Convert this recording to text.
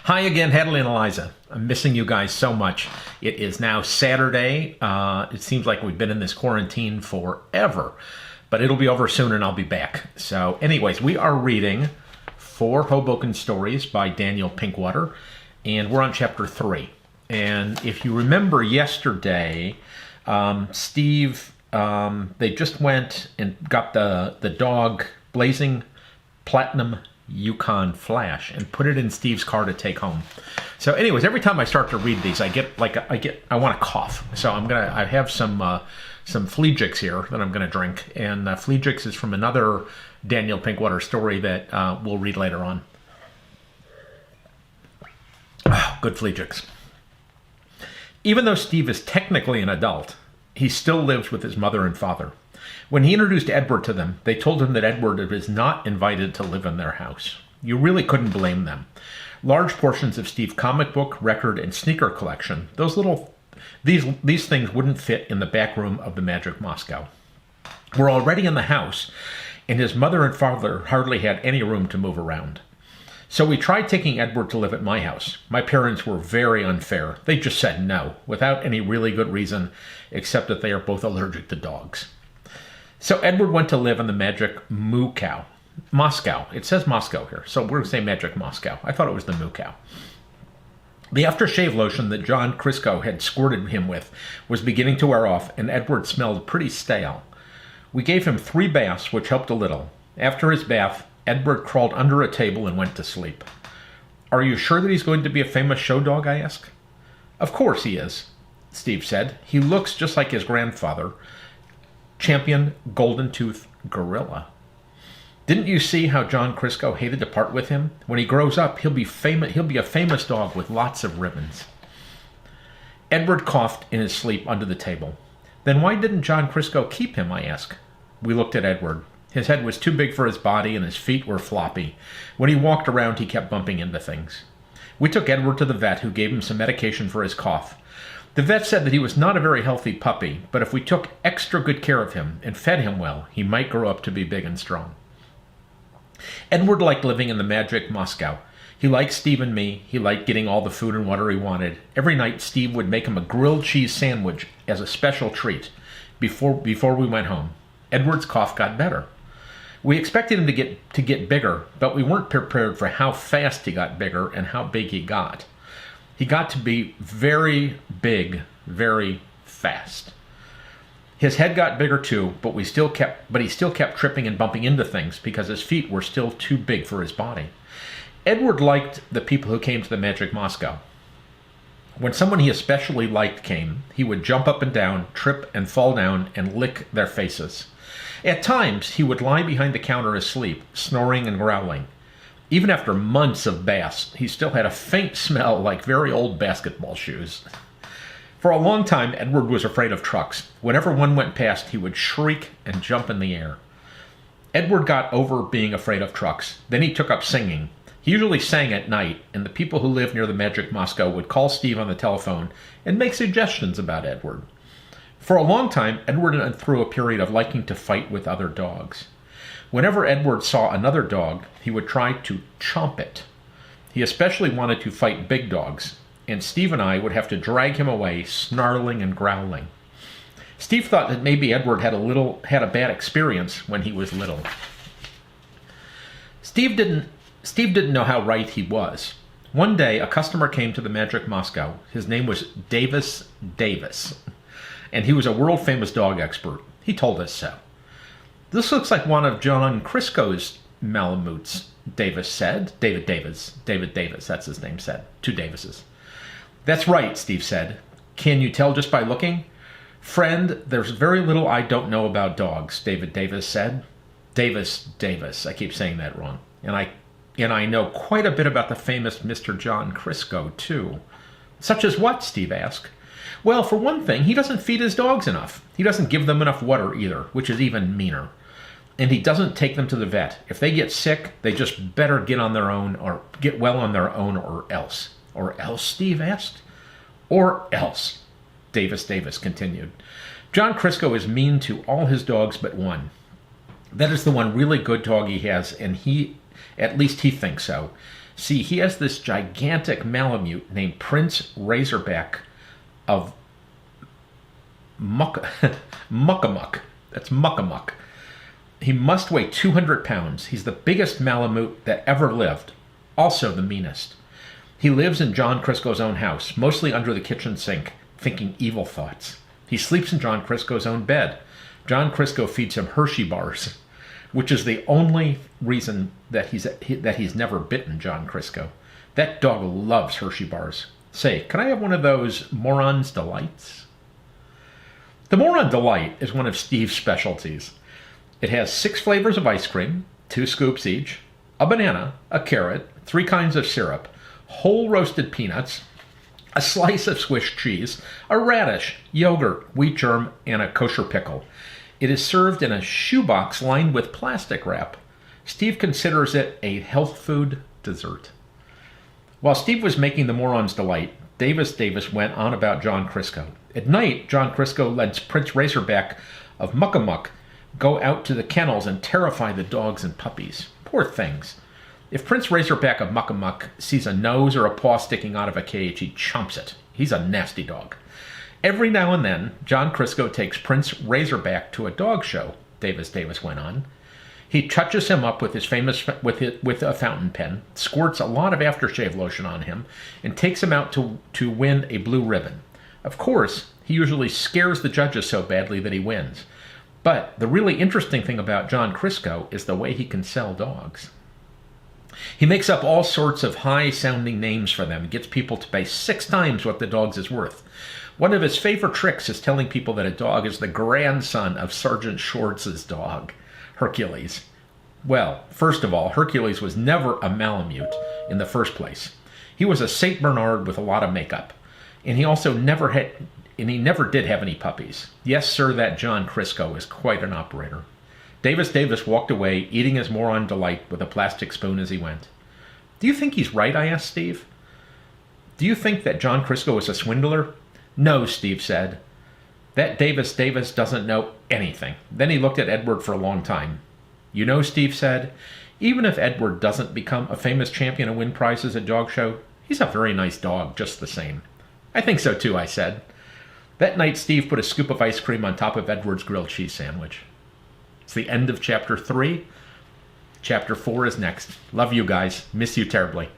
Hi again, Hadley and Eliza. I'm missing you guys so much. It is now Saturday. It seems like we've been in this quarantine forever, but it'll be over soon and I'll be back. So anyways, we are reading 4 Hoboken stories by Daniel Pinkwater, and we're on chapter 3. And if you remember yesterday, Steve, they just went and got the dog Blazing Platinum Yukon Flash and put it in Steve's car to take home. So anyways, every time I start to read these, I want to cough. So I have some Fleejix here that I'm gonna drink, and Fleejix is from another Daniel Pinkwater story that we'll read later on. Oh, good Fleejix. Even though Steve is technically an adult, he still lives with his mother and father. When he introduced Edward to them, they told him that Edward was not invited to live in their house. You really couldn't blame them. Large portions of Steve's comic book, record, and sneaker collection, these things wouldn't fit in the back room of the Magic Moscow. We're already in the house, and his mother and father hardly had any room to move around. So we tried taking Edward to live at my house. My parents were very unfair. They just said no, without any really good reason, except that they are both allergic to dogs. So Edward went to live in the Magic Moscow. It says Moscow here, so we're going to say Magic Moscow. I thought it was the Moo Cow. The aftershave lotion that John Crisco had squirted him with was beginning to wear off, and Edward smelled pretty stale. We gave him 3 baths, which helped a little. After his bath, Edward crawled under a table and went to sleep. "Are you sure that he's going to be a famous show dog?" I asked. "Of course he is," Steve said. "He looks just like his grandfather, Champion Golden Tooth Gorilla. Didn't you see how John Crisco hated to part with him? When he grows up, he'll be a famous dog with lots of ribbons." Edward coughed in his sleep under the table. "Then why didn't John Crisco keep him?" I asked. We looked at Edward. His head was too big for his body and his feet were floppy. When he walked around, he kept bumping into things. We took Edward to the vet, who gave him some medication for his cough. The vet said that he was not a very healthy puppy, but if we took extra good care of him and fed him well, he might grow up to be big and strong. Edward liked living in the Magic Moscow. He liked Steve and me. He liked getting all the food and water he wanted. Every night, Steve would make him a grilled cheese sandwich as a special treat before we went home. Edward's cough got better. We expected him to get bigger, but we weren't prepared for how fast he got bigger and how big he got. He got to be very big, very fast. His head got bigger too, but he still kept tripping and bumping into things because his feet were still too big for his body. Edward liked the people who came to the Magic Moscow. When someone he especially liked came, he would jump up and down, trip and fall down, and lick their faces. At times, he would lie behind the counter asleep, snoring and growling. Even after months of baths, he still had a faint smell like very old basketball shoes. For a long time, Edward was afraid of trucks. Whenever one went past, he would shriek and jump in the air. Edward got over being afraid of trucks. Then he took up singing. He usually sang at night, and the people who lived near the Magic Moscow would call Steve on the telephone and make suggestions about Edward. For a long time, Edward went through a period of liking to fight with other dogs. Whenever Edward saw another dog, he would try to chomp it. He especially wanted to fight big dogs, and Steve and I would have to drag him away, snarling and growling. Steve thought that maybe Edward had a bad experience when he was little. Steve didn't know how right he was. One day, a customer came to the Magic Moscow. His name was Davis, and he was a world-famous dog expert. He told us so. "This looks like one of John Crisco's Malamutes," Davis said. David Davis, that's his name, said. 2 Davises. "That's right," Steve said. "Can you tell just by looking?" "Friend, there's very little I don't know about dogs," David Davis said. Davis, I keep saying that wrong. And I know quite a bit about the famous Mr. John Crisco, too. "Such as what?" Steve asked. "Well, for one thing, he doesn't feed his dogs enough. He doesn't give them enough water either, which is even meaner. And he doesn't take them to the vet. If they get sick, they just better get on their own or get well on their own or else." "Or else?" Steve asked. "Or else," Davis continued. "John Crisco is mean to all his dogs but one. That is the one really good dog he has, and at least he thinks so. See, he has this gigantic Malamute named Prince Razorback of Muckamuck. That's Muckamuck. He must weigh 200 pounds. He's the biggest Malamute that ever lived, also the meanest. He lives in John Crisco's own house, mostly under the kitchen sink, thinking evil thoughts. He sleeps in John Crisco's own bed. John Crisco feeds him Hershey bars, which is the only reason that he's never bitten John Crisco. That dog loves Hershey bars. Say, can I have one of those Moron's Delights? The Moron Delight is one of Steve's specialties. It has 6 flavors of ice cream, 2 scoops each, a banana, a carrot, 3 kinds of syrup, whole roasted peanuts, a slice of Swiss cheese, a radish, yogurt, wheat germ, and a kosher pickle. It is served in a shoebox lined with plastic wrap. Steve considers it a health food dessert. While Steve was making the Moron's Delight, Davis went on about John Crisco. At night, John Crisco lets Prince Razorback of Muckamuck go out to the kennels and terrify the dogs and puppies. Poor things. If Prince Razorback of Muckamuck sees a nose or a paw sticking out of a cage, he chomps it. He's a nasty dog. Every now and then, John Crisco takes Prince Razorback to a dog show, Davis went on. He touches him up with with a fountain pen, squirts a lot of aftershave lotion on him, and takes him out to win a blue ribbon. Of course, he usually scares the judges so badly that he wins. But the really interesting thing about John Crisco is the way he can sell dogs. He makes up all sorts of high-sounding names for them and gets people to pay 6 times what the dog's is worth. One of his favorite tricks is telling people that a dog is the grandson of Sergeant Schwartz's dog, Hercules. Well, first of all, Hercules was never a Malamute in the first place. He was a St. Bernard with a lot of makeup. And he also never did have any puppies. Yes, sir, that John Crisco is quite an operator. Davis walked away, eating his Moron Delight with a plastic spoon as he went. Do you think he's right? I asked Steve. Do you think that John Crisco is a swindler? No, Steve said. That Davis doesn't know anything. Then he looked at Edward for a long time. You know, Steve said, even if Edward doesn't become a famous champion and win prizes at dog show, he's a very nice dog just the same. I think so too, I said. That night, Steve put a scoop of ice cream on top of Edward's grilled cheese sandwich. It's the end of Chapter 3. Chapter 4 is next. Love you guys. Miss you terribly.